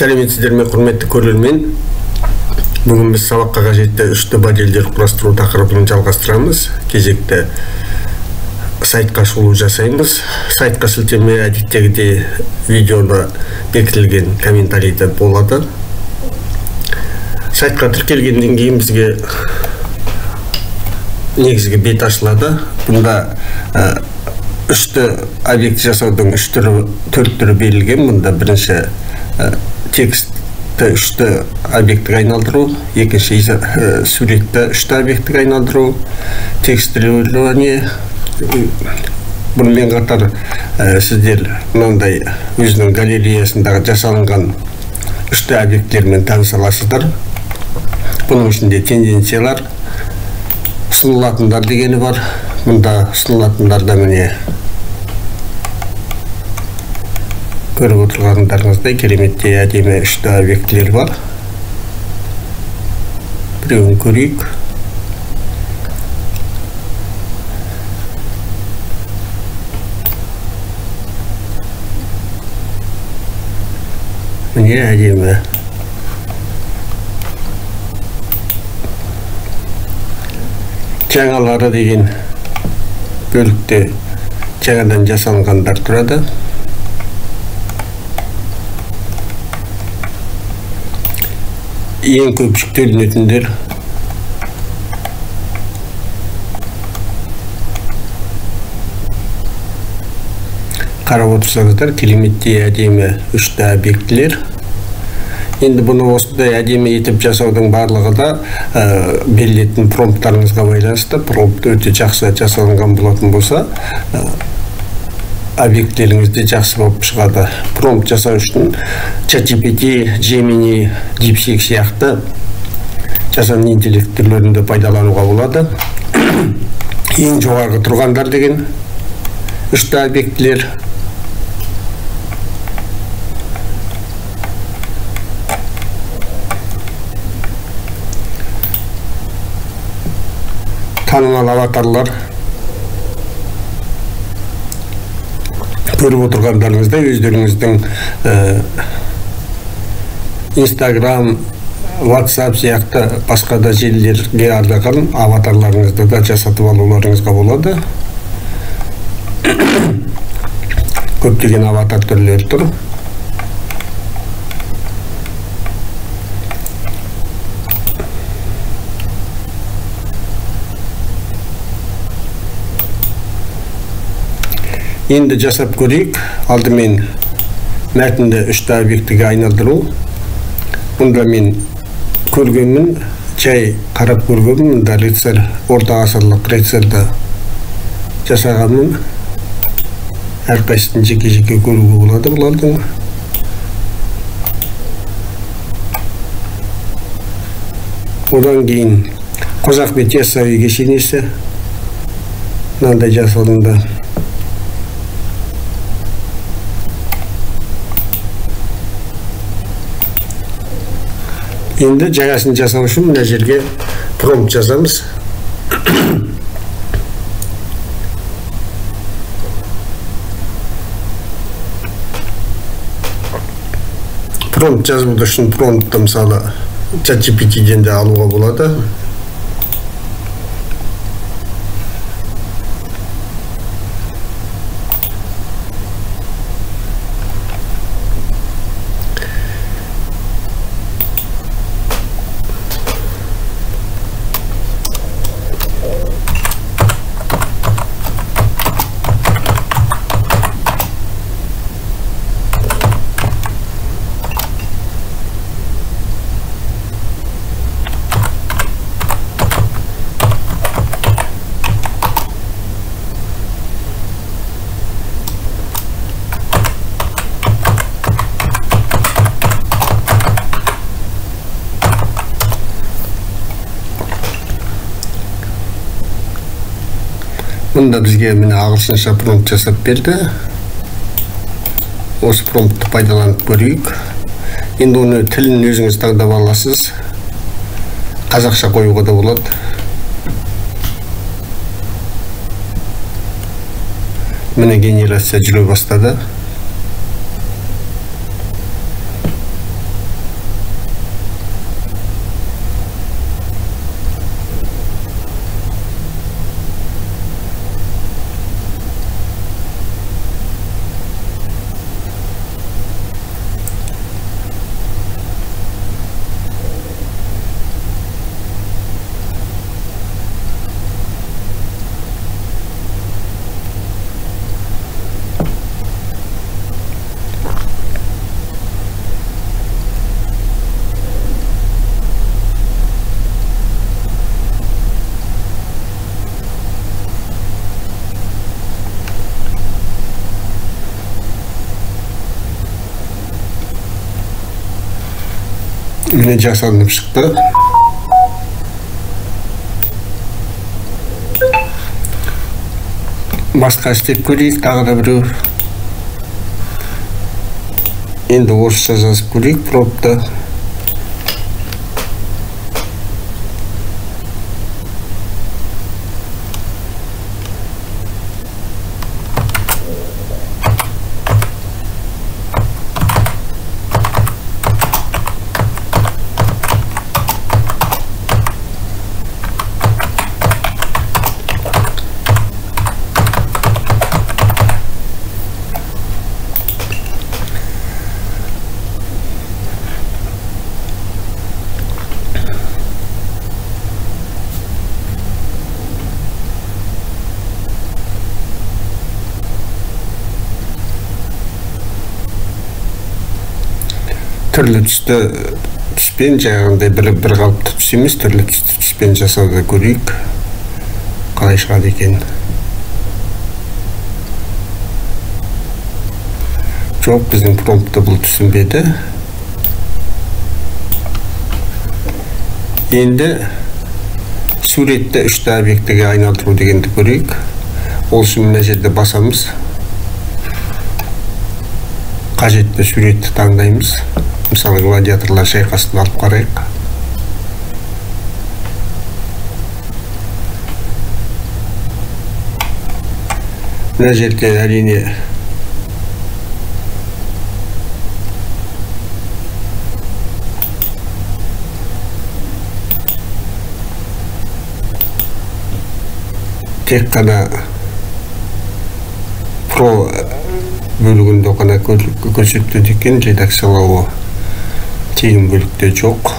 Сәлеметсіздер ме, құрметті көрермен. Бүгін біз сабаққа қажетті үшті модельдер құрастыру тақырыбын жалғастырамыз. Кезекті сайтқа шолу жасаймыз. Сайтқа сілтеме әдеттегідей видеода бекітілген комментарийде болады. Сайтқа тіркелгеннен кейін бізге негізгі бет ашылады. Бұнда үшті объект жасаудың төрт түрі берілген. Бұнда бірінші текстті үшті объектіге айналдыру, екінші суретті үшті объектіге айналдыру, текст регулирование. Бұнымен қатар сіздер мынандай өзінің галереясындағы жасалынған үшті объектілермен таныса аласыздар. Бұның ішінде тенденциялар, ұсынылатындар дегені бар. Мұнда ұсынылатындарда міне көріп отырғандарыңыздай кереметтей әдемі үшті объектілер бар. Біреуін көрейік. Міне әдемі. Жаңалары деген бөлікте жаңадан жасалғандар тұрады. Ең көп жүктелінетіндер қарап отырсаңыздар, кереметтей әдемі үшті объектілер. Енді бұны осындай әдемі етіп жасаудың барлығы да берілетін промпттарыңызға байланысты. Промпт өте жақсы жасалынған болатын болса, объектілеріңізде жақсы болып шығады. Промпт жасау үшін ChatGPT, Gemini, DeepSeek сияқты жасанды интеллект түрлерінде пайдалануға болады. Ең жоғарғы тұрғандар деген үшті объектілер. Танымал аватарлар. Көріп отырғандарыңызда өздеріңіздің Instagram, WhatsApp сияқты басқа да желілерге арналған аватарларыңызды да жасатып алуларыңызға болады. Көптеген аватар түрлері тұр. Енді жасап көрейік. Алдымен мәтінді үшті объектіге айналдыру. Мұнда мен көргенмін, жай қарап көргенмін. Мұнда рыцарь, орта ғасырлық рыцарды жасағанмын. Әрқайсысын жеке-жеке көруге болады бұлардың. Одан кейін Қожа Ахмет Яссауи кесенесі мынандай жасалынды. Енді жаңасын жасау үшін мына жерге промпт жазамыз. Промпт жазуды үшін промптты мысалы ChatGPT-ден де алуға болады. Мұнда бізге міне ағылшынша промпт жасап берді. Осы промптты пайдаланып көрейік. Енді оны тілін өзіңіз таңдап аласыз. Қазақша қоюға да болады. Міне генерация жүре бастады. Міне жасалынып шықты. Басқа істеп көрейік, тағы да біреу. Енді орысша жазып көрейік пропты. Түрлі түсті түспен жаңағындай бір қалыпты түс емес, түрлі түсті түспен жасауды көрейік. Қалай шығады екен. Жоқ, біздің промпты бұл түсінбеді. Енді суретті үшті объектіге айналдыру дегенді көрейік. Ол үшін мына жерде басамыз. Қажетті суретті таңдаймыз. Мысалы, гладиаторлар шайқасын алып қарайық. Мына жерде әрине тек қана про бөлігінде ғана көрсетеді екен, редакциялауы тегін бөлікте жоқ.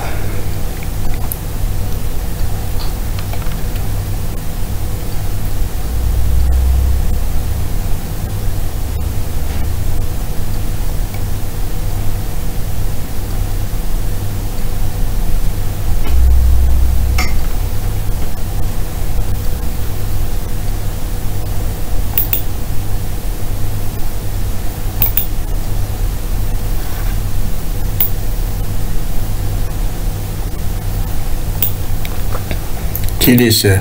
Келесі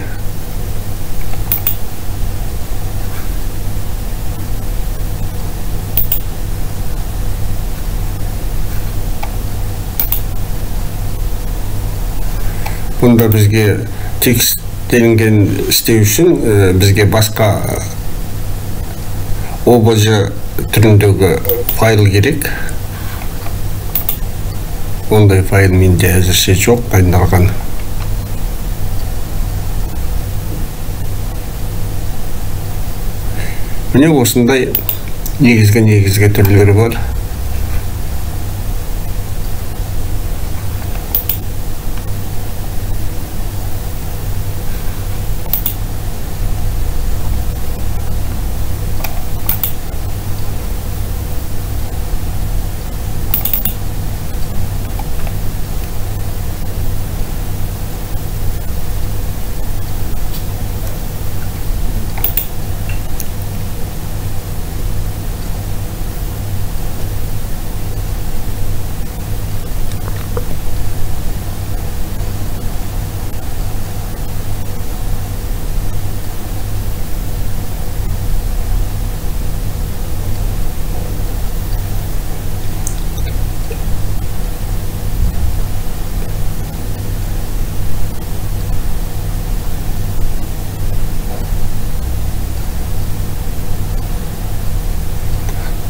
бұнда бізге текст делінген істеу үшін бізге басқа OBJ түріндегі файл керек. Ондай файл менде әзірше жоқ дайындалған. Міне осындай негізгі түрлері бар.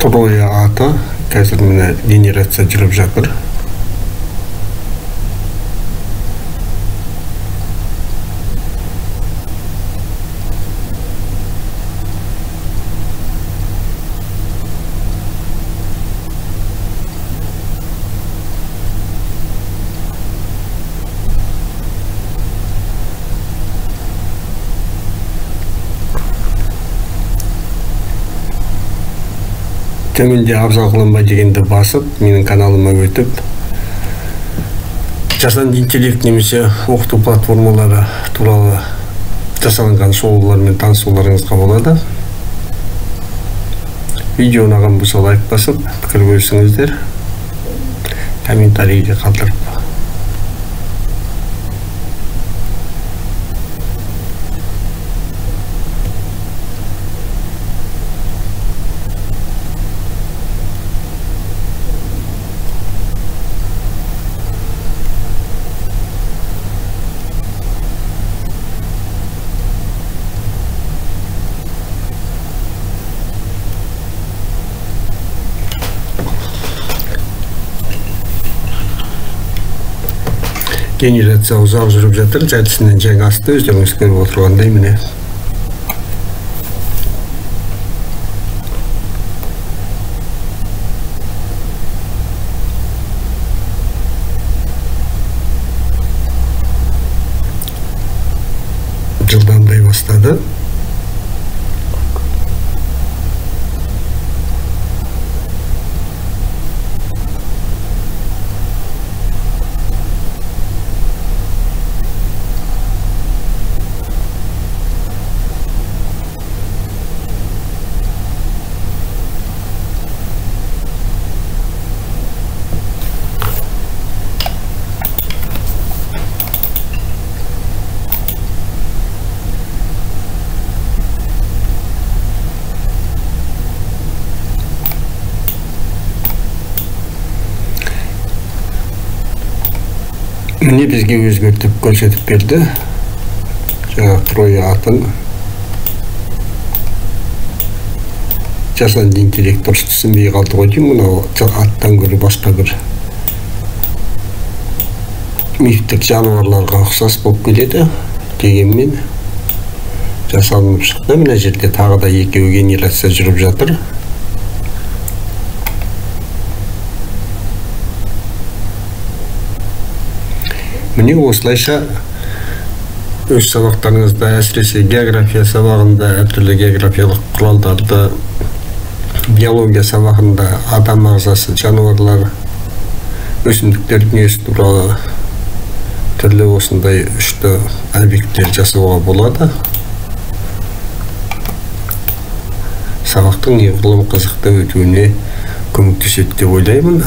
Троя аты қазір міне генерация жүріп жатыр. Төменде абзал қылынбай дегенді басып, менің каналыма өтіп, жасанды интеллект немесе оқыту платформалары туралы жасалынған шоулармен танысуларыңызға болады. Видео ұнаған болса лайк басып, пікір бөлісіңіздер, комментарийде қалдырып генерация ұзақ жүріп жатыр, жартысынан жаңа асты, өздеріңіз көріп отырғандай міне. Жылдамдай бастады. Міне бізге өзгертіп көрсетіп берді. Жаңа Троя атын жасанды интеллект дұрыс түсінбей қалды ғой деймін. Мынау аттан гөрі басқа бір мифтік жануарларға ұқсас болып келеді. Дегенмен жасалынып шықты. Мына жерде тағы да екеуі генерация жүріп жатыр. Міне осылайша өз сабақтарыңызда, әсіресе география сабағында әртүрлі географиялық құралдарды, биология сабағында адам ағзасы, жануарлар, өсімдіктер дүниесі туралы түрлі осындай үшті объекттер жасауға болады. Сабақтың неғұрлым қызықты өтуіне көмектеседі деп ойлаймын.